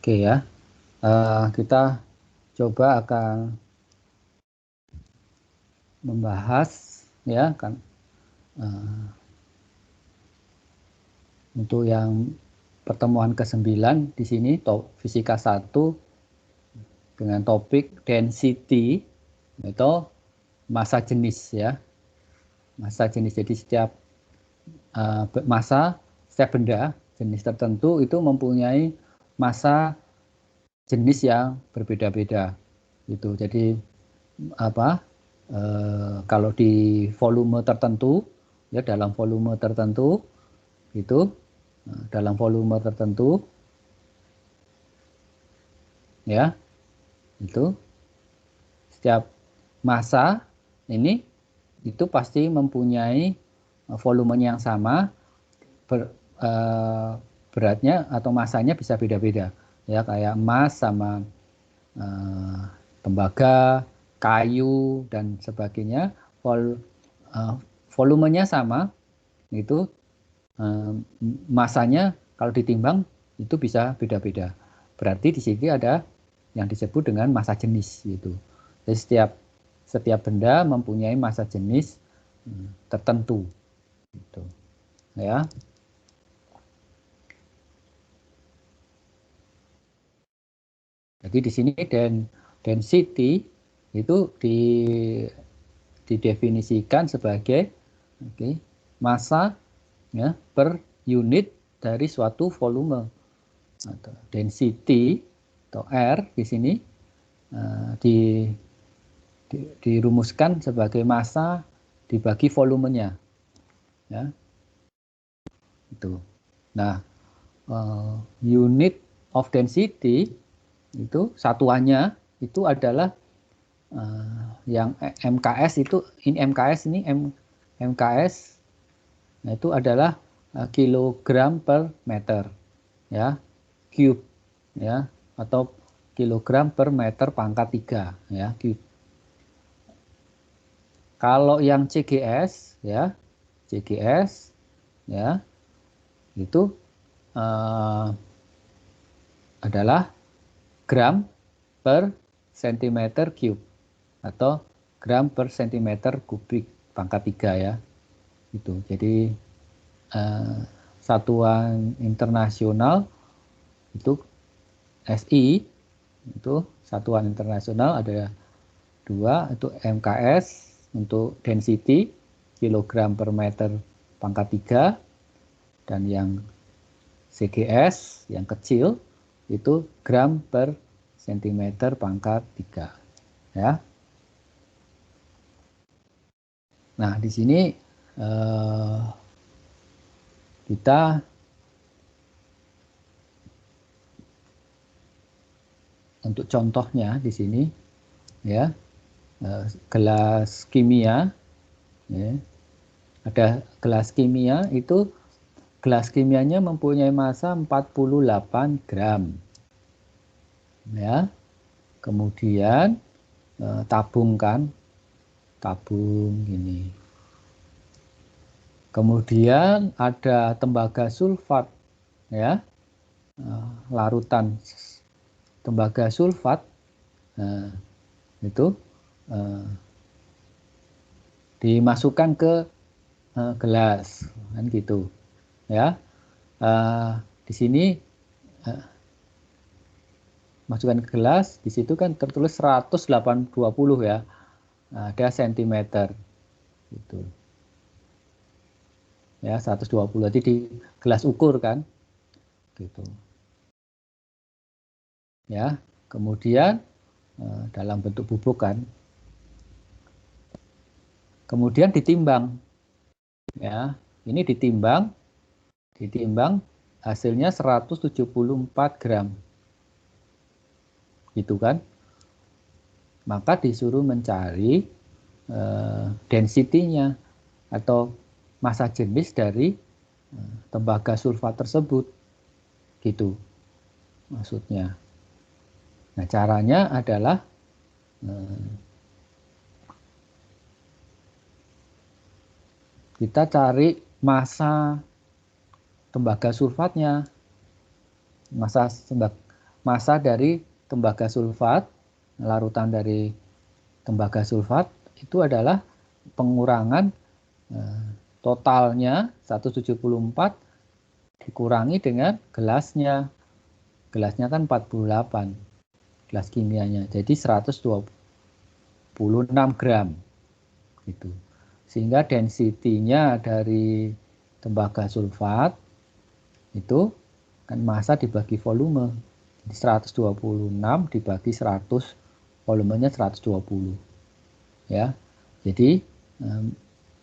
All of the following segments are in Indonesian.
Oke ya, kita coba akan membahas ya kan untuk yang pertemuan ke-9 di sini fisika 1 dengan topik density atau massa jenis ya. Massa jenis, jadi setiap massa setiap benda jenis tertentu itu mempunyai massa jenis yang berbeda-beda gitu. Jadi kalau di volume tertentu ya, dalam volume tertentu itu dalam volume tertentu ya, itu setiap massa ini itu pasti mempunyai volumenya yang sama, beratnya atau massanya bisa beda-beda ya, kayak emas sama tembaga, kayu dan sebagainya, volumenya sama, itu masanya kalau ditimbang itu bisa beda-beda. Berarti di sini ada yang disebut dengan massa jenis gitu. Jadi setiap benda mempunyai massa jenis tertentu gitu. Ya. Jadi di sini density itu didefinisikan sebagai massa ya, per unit dari suatu volume. Atau density atau R di sini dirumuskan sebagai massa dibagi volumenya. Ya. Itu. Nah, unit of density itu satuannya itu adalah yang MKS itu, MKS nah itu adalah kilogram per meter ya, cube ya, atau kilogram per meter pangkat 3 ya, cube. Kalau yang CGS ya, CGS ya, itu adalah gram per centimeter cube atau gram per centimeter kubik pangkat 3 ya. Itu. Jadi satuan internasional itu SI, itu satuan internasional ada 2, itu MKS untuk density kilogram per meter pangkat 3, dan yang CGS yang kecil itu gram per centimeter pangkat 3 ya. Nah, di sini kita untuk contohnya di sini ya, gelas kimia ya. Ada gelas kimia itu, gelas kimianya mempunyai massa 48 gram ya. Kemudian tabung gini. Kemudian ada tembaga sulfat ya, larutan tembaga sulfat itu dimasukkan ke gelas kan gitu ya. Di sini masukkan ke gelas, di situ kan tertulis 120 ya, ada sentimeter gitu ya, 120, jadi di gelas ukur kan gitu ya. Kemudian dalam bentuk bubuk kan, kemudian ditimbang ya, ini ditimbang hasilnya 174 gram gitu kan. Maka disuruh mencari density-nya atau massa jenis dari tembaga sulfat tersebut gitu maksudnya. Nah, caranya adalah kita cari massa tembaga sulfatnya, massa massa dari tembaga sulfat, larutan dari tembaga sulfat itu adalah pengurangan totalnya 174 dikurangi dengan gelasnya. Gelasnya kan 48 gelas kimianya, jadi 126 gram gitu. Sehingga density-nya dari tembaga sulfat itu kan massa dibagi volume. Jadi 126 dibagi 100, volumenya 120. Ya. Jadi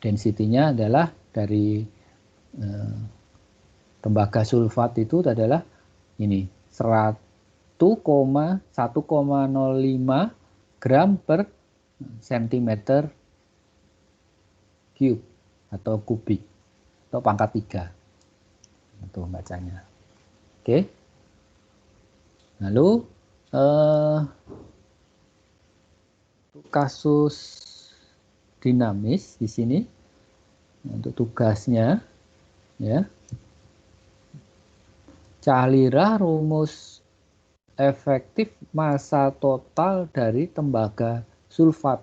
density-nya adalah dari tembaga sulfat itu adalah ini 1,05 gram per centimeter cube atau kubik atau pangkat 3 itu bacanya. Oke. Lalu kasus dinamis di sini untuk tugasnya ya. Carilah rumus efektif massa total dari tembaga sulfat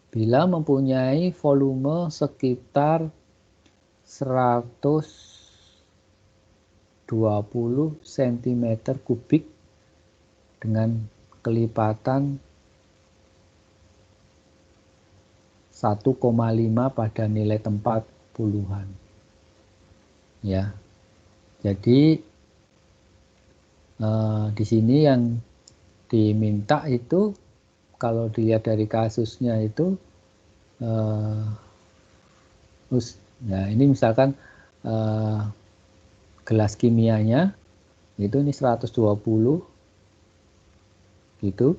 bila mempunyai volume sekitar 120 cm kubik dengan kelipatan 1,5 pada nilai tempat puluhan. Ya, jadi di sini yang diminta itu kalau dilihat dari kasusnya itu ya ini misalkan gelas kimianya itu ini 120 gitu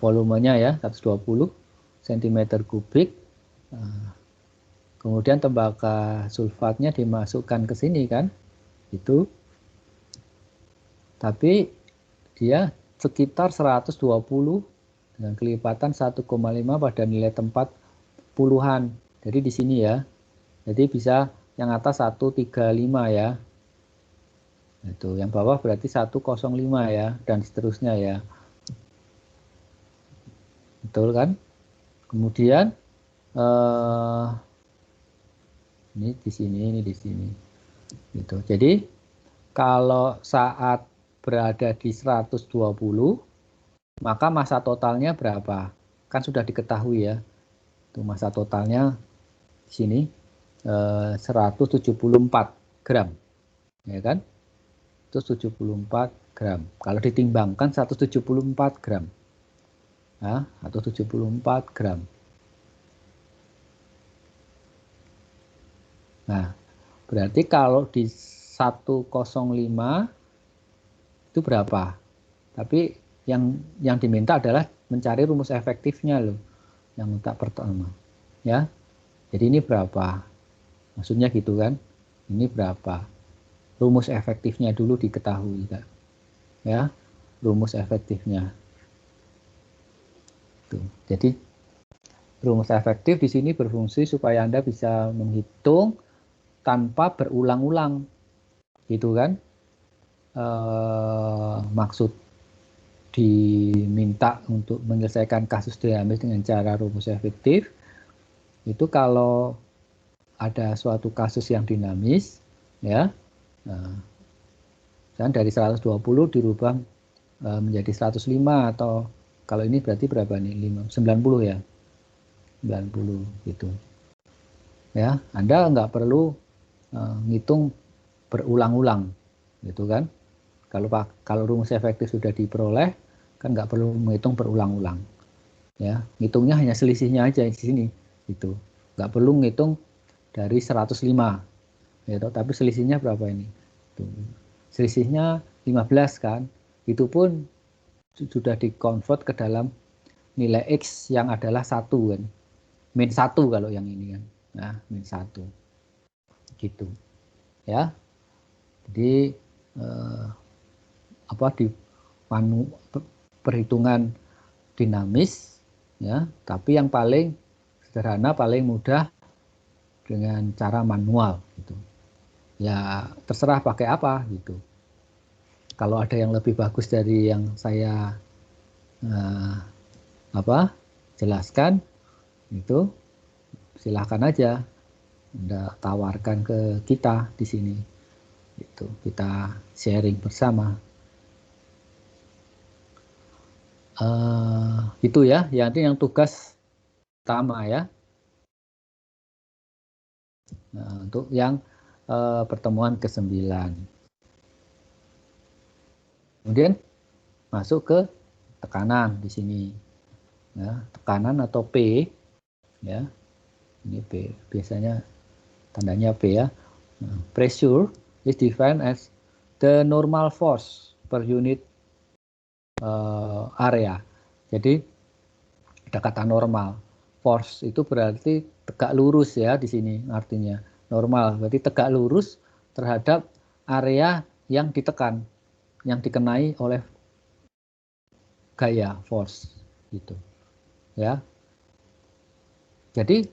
volumenya ya 120 cm kubik. Kemudian tembaga sulfatnya dimasukkan ke sini kan itu, tapi dia sekitar 120 dengan kelipatan 1,5 pada nilai tempat puluhan. Jadi di sini ya. Jadi bisa yang atas 135 ya. Itu yang bawah berarti 105 ya dan seterusnya ya. Betul kan? Kemudian ini di sini. Gitu. Jadi kalau saat berada di 120 maka massa totalnya berapa? Kan sudah diketahui ya. Itu massa totalnya di sini 174 gram. Ya kan? Itu 74 gram. Kalau ditimbangkan 174 gram. Nah, atau 74 gram. Nah, berarti kalau di 105 itu berapa? Tapi yang diminta adalah mencari rumus efektifnya loh. Yang tak pertama. Ya. Jadi ini berapa? Maksudnya gitu kan? Ini berapa? Rumus efektifnya dulu diketahui kan? Ya. Rumus efektifnya. Tuh. Jadi rumus efektif di sini berfungsi supaya Anda bisa menghitung tanpa berulang-ulang, gitu kan? Maksud diminta untuk menyelesaikan kasus dinamis dengan cara rumus efektif itu kalau ada suatu kasus yang dinamis, ya, dan dari 120 dirubah menjadi 105 atau kalau ini berarti berapa nih? 90 ya, 90 gitu. Ya, Anda nggak perlu ngitung berulang-ulang gitu kan. Kalau rumus efektif sudah diperoleh kan nggak perlu menghitung berulang-ulang ya, ngitungnya hanya selisihnya aja di sini gitu, nggak perlu ngitung dari 105 gitu, tapi selisihnya berapa ini tuh. Selisihnya 15 kan, itu pun sudah dikonvert ke dalam nilai X yang adalah 1 kan, min 1 kalau yang ini kan, nah min 1 gitu ya. Jadi di perhitungan dinamis ya, tapi yang paling sederhana paling mudah dengan cara manual gitu. ya terserah pakai apa gitu. Kalau ada yang lebih bagus dari yang saya jelaskan, itu silahkan aja Anda tawarkan ke kita di sini. Itu kita sharing bersama. Itu ya, yang tugas utama ya. Nah, untuk yang pertemuan ke-9. Kemudian masuk ke tekanan di sini. Ya, tekanan atau P ya. Ini P, biasanya tandanya P ya. Nah, pressure is defined as the normal force per unit area. Jadi ada kata normal. Force itu berarti tegak lurus ya di sini artinya. Normal berarti tegak lurus terhadap area yang ditekan, yang dikenai oleh gaya force gitu. Ya. Jadi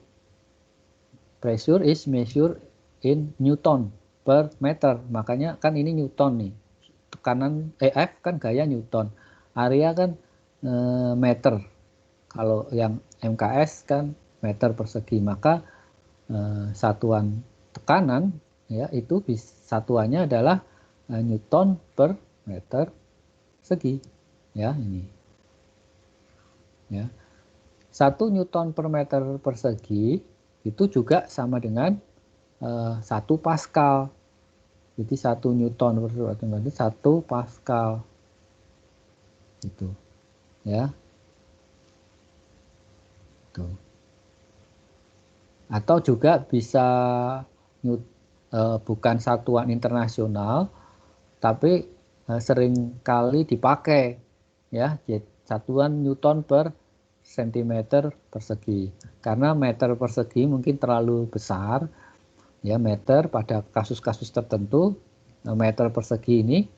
pressure is measured in Newton per meter. Makanya kan ini Newton nih. Tekanan F kan gaya Newton. Area kan meter. Kalau yang MKS kan meter persegi. Maka satuan tekanan ya itu satuannya adalah Newton per meter segi. Ya, ini. Ya. 1 Newton per meter persegi itu juga sama dengan 1 Pascal. Jadi 1 Newton per meter 1 Pascal. Gitu. Ya. Tuh. Atau juga bisa bukan satuan internasional, tapi sering kali dipakai ya, satuan Newton per sentimeter persegi. Karena meter persegi mungkin terlalu besar, ya meter pada kasus-kasus tertentu meter persegi ini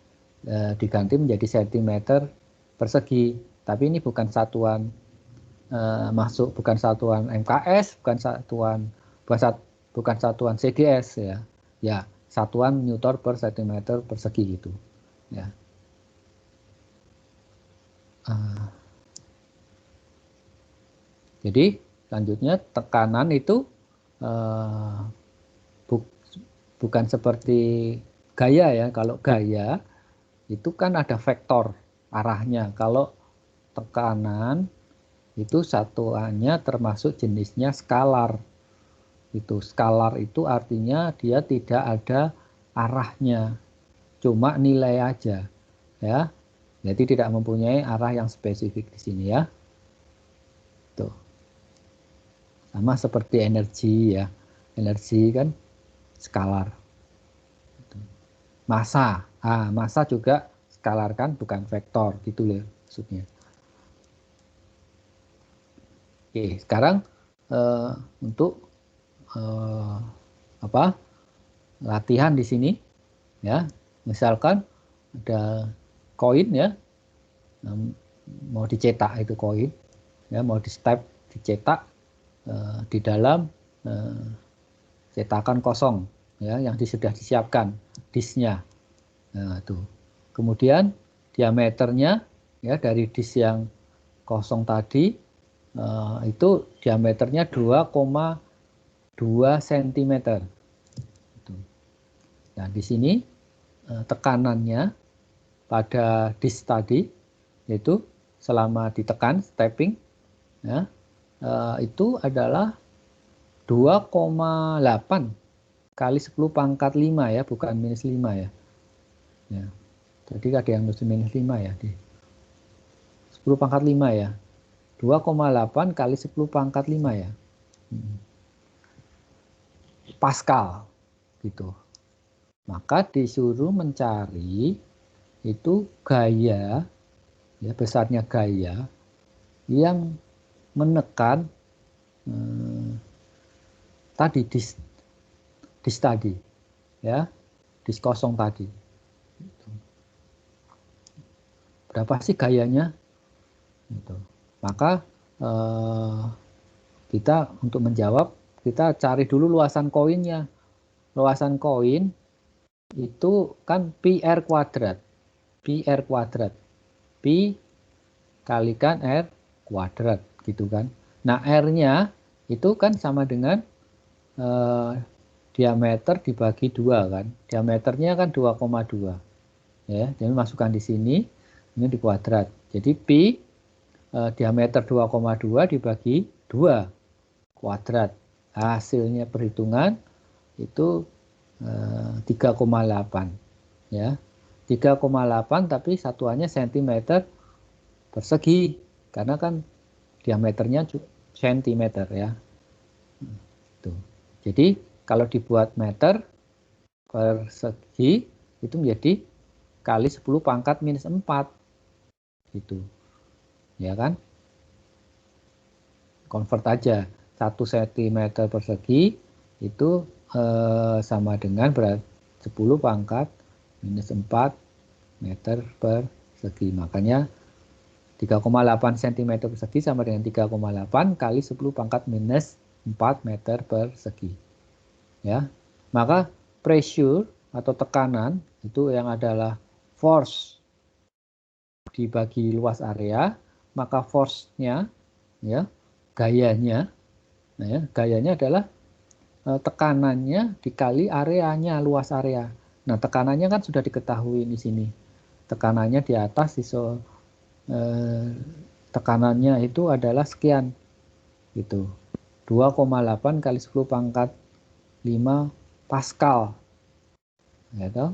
diganti menjadi sentimeter persegi. Tapi ini bukan satuan bukan satuan MKS, bukan satuan CGS ya. Ya, satuan Newton per sentimeter persegi gitu. Ya. Jadi selanjutnya tekanan itu bukan seperti gaya ya. Kalau gaya itu kan ada vektor arahnya. Kalau tekanan itu satuannya termasuk jenisnya skalar. Itu skalar itu artinya dia tidak ada arahnya, cuma nilai aja ya. Jadi tidak mempunyai arah yang spesifik di sini ya. Tuh. Sama seperti energi ya. Energi kan skalar. Massa, massa juga skalar kan, bukan vektor gitu loh maksudnya. Oke, sekarang untuk latihan di sini ya. Misalkan ada koin ya, mau dicetak itu koin ya, mau di step dicetak di dalam cetakan kosong ya, yang sudah disiapkan disknya. Nah, tuh. Kemudian diameternya ya dari disk yang kosong tadi itu diameternya 2,2 cm. Nah, di sini tekanannya pada disk tadi yaitu selama ditekan stepping ya, itu adalah 2,8 kali 10 pangkat 5 ya, bukan minus 5 ya. Ya. Jadi ada yang minus 5 ya di 10 pangkat 5 ya. 2,8 kali 10 pangkat 5 ya. Pascal gitu. Maka disuruh mencari itu gaya ya, besarnya gaya yang menekan tadi disk tadi ya, disk kosong tadi. Berapa sih gayanya? Gitu. Maka kita untuk menjawab kita cari dulu luasan koinnya. Luasan koin itu kan pi R kuadrat. Pi R kuadrat. Pi kalikan R kuadrat gitu kan. Nah, R-nya itu kan sama dengan diameter dibagi 2 kan. Diameternya kan 2,2. Ya, jadi masukkan di sini, ini di kuadrat. Jadi pi diameter 2,2 dibagi 2 kuadrat. Hasilnya perhitungan itu 3,8 ya. 3,8 tapi satuannya cm persegi karena kan diameternya cm ya. Tuh. Jadi kalau dibuat meter persegi itu menjadi kali 10 pangkat minus 4 gitu. Ya kan? Convert aja 1 cm persegi itu sama dengan 10 pangkat minus 4 meter persegi. Makanya 3,8 cm persegi sama dengan 3,8 kali 10 pangkat minus 4 meter persegi. Ya. Maka pressure atau tekanan itu yang adalah force dibagi luas area, maka force-nya ya, gayanya adalah tekanannya dikali areanya, luas area. Nah, tekanannya kan sudah diketahui di sini. Tekanannya di atas tekanannya itu adalah sekian gitu. 2,8 kali 10 pangkat 5 Pascal. Ya toh?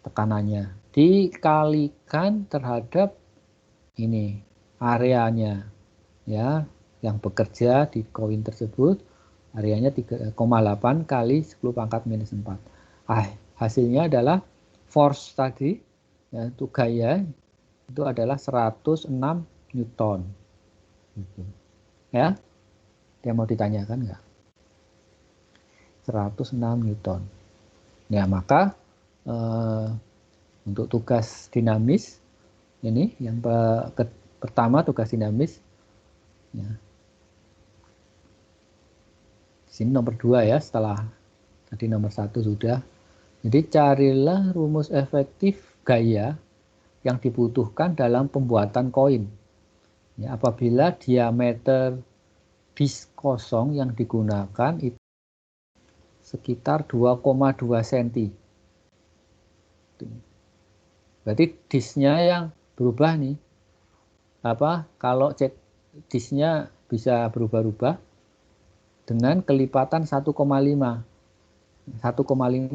Tekanannya dikalikan terhadap ini areanya ya, yang bekerja di koin tersebut areanya 3,8 kali 10 pangkat minus 4. Hasilnya adalah force tadi ya, untuk gaya itu adalah 106 Newton gitu. Ya, yang mau ditanyakan enggak? 106 Newton. Ya, maka untuk tugas dinamis ini yang pertama tugas dinamis ya. Di sini nomor 2 ya, setelah tadi nomor 1 sudah. Jadi carilah rumus efektif gaya yang dibutuhkan dalam pembuatan koin. Ya, apabila diameter disk kosong yang digunakan itu sekitar 2,2 cm. Berarti disknya yang berubah nih. Kalau disknya bisa berubah-ubah dengan kelipatan 1,5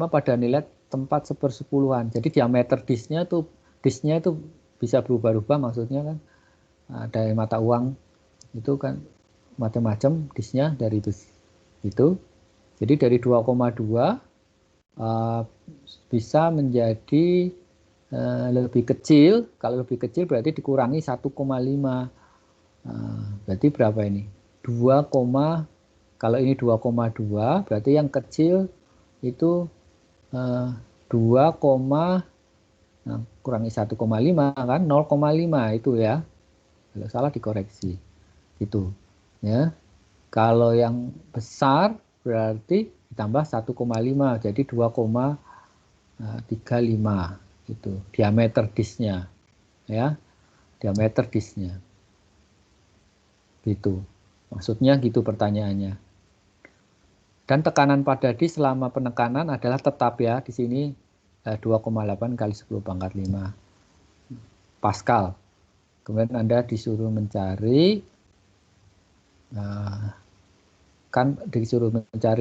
pada nilai tempat 1/10. Jadi diameter disknya itu bisa berubah-ubah, maksudnya kan ada mata uang itu kan macam-macam disknya dari itu. Jadi dari 2,2 bisa menjadi lebih kecil. Kalau lebih kecil berarti dikurangi 1,5. Berarti berapa ini? 2, kalau ini 2,2 berarti yang kecil itu 2, kurangi 1,5 kan 0,5 itu ya. Kalau salah dikoreksi. Itu ya. Kalau yang besar berarti ditambah 1,5 jadi 2,35 itu diameter disknya ya. Diameter disknya. Gitu. Maksudnya gitu pertanyaannya. Dan tekanan pada disk selama penekanan adalah tetap ya. Di sini 2,8 kali 10 pangkat 5 Pascal. Kemudian Anda disuruh mencari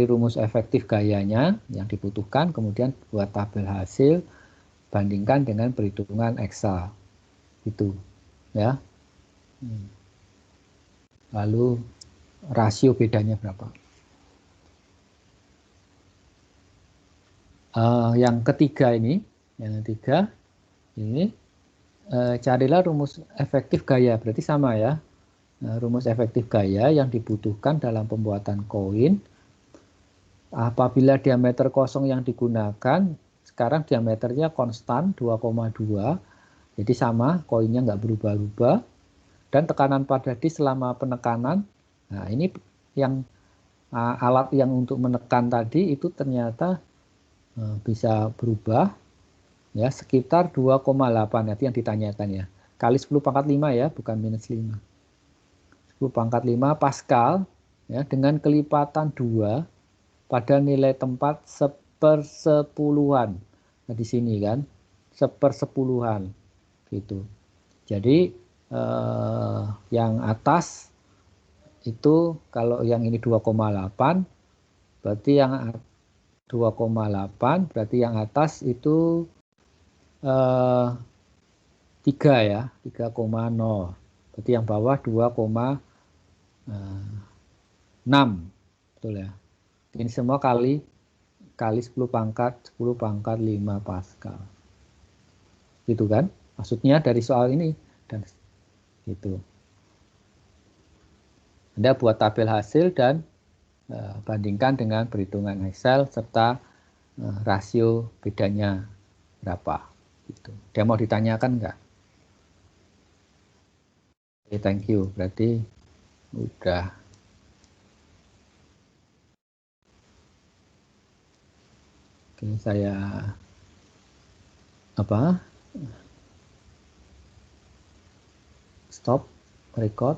rumus efektif gayanya yang dibutuhkan, kemudian buat tabel hasil, bandingkan dengan perhitungan Excel. Itu ya. Lalu rasio bedanya berapa? Yang ketiga ini carilah rumus efektif gaya, berarti sama ya. Rumus efektif gaya yang dibutuhkan dalam pembuatan koin apabila diameter kosong yang digunakan sekarang diameternya konstan 2,2, jadi sama, koinnya nggak berubah-ubah, dan tekanan pada disk selama penekanan. Nah, ini yang alat yang untuk menekan tadi itu ternyata bisa berubah ya sekitar 2,8, nanti yang ditanyakan ya. Kali 10 pangkat 5 ya, bukan minus 5. 10 pangkat 5 Pascal ya, dengan kelipatan 2 pada nilai tempat sepersepuluhan. Nah, di sini kan sepersepuluhan gitu. Jadi yang atas itu kalau yang ini 2,8 berarti yang 2,8 berarti yang atas itu 3 ya, 3,0. Berarti yang bawah 2,6. Betul ya. Ini semua kali 10 pangkat 5 Pascal. Gitu kan? Maksudnya dari soal ini dan gitu. Anda buat tabel hasil dan bandingkan dengan perhitungan Excel serta rasio bedanya berapa. Gitu. Dia mau ditanyakan enggak? Oke, thank you. Berarti udah. Oke, saya stop record.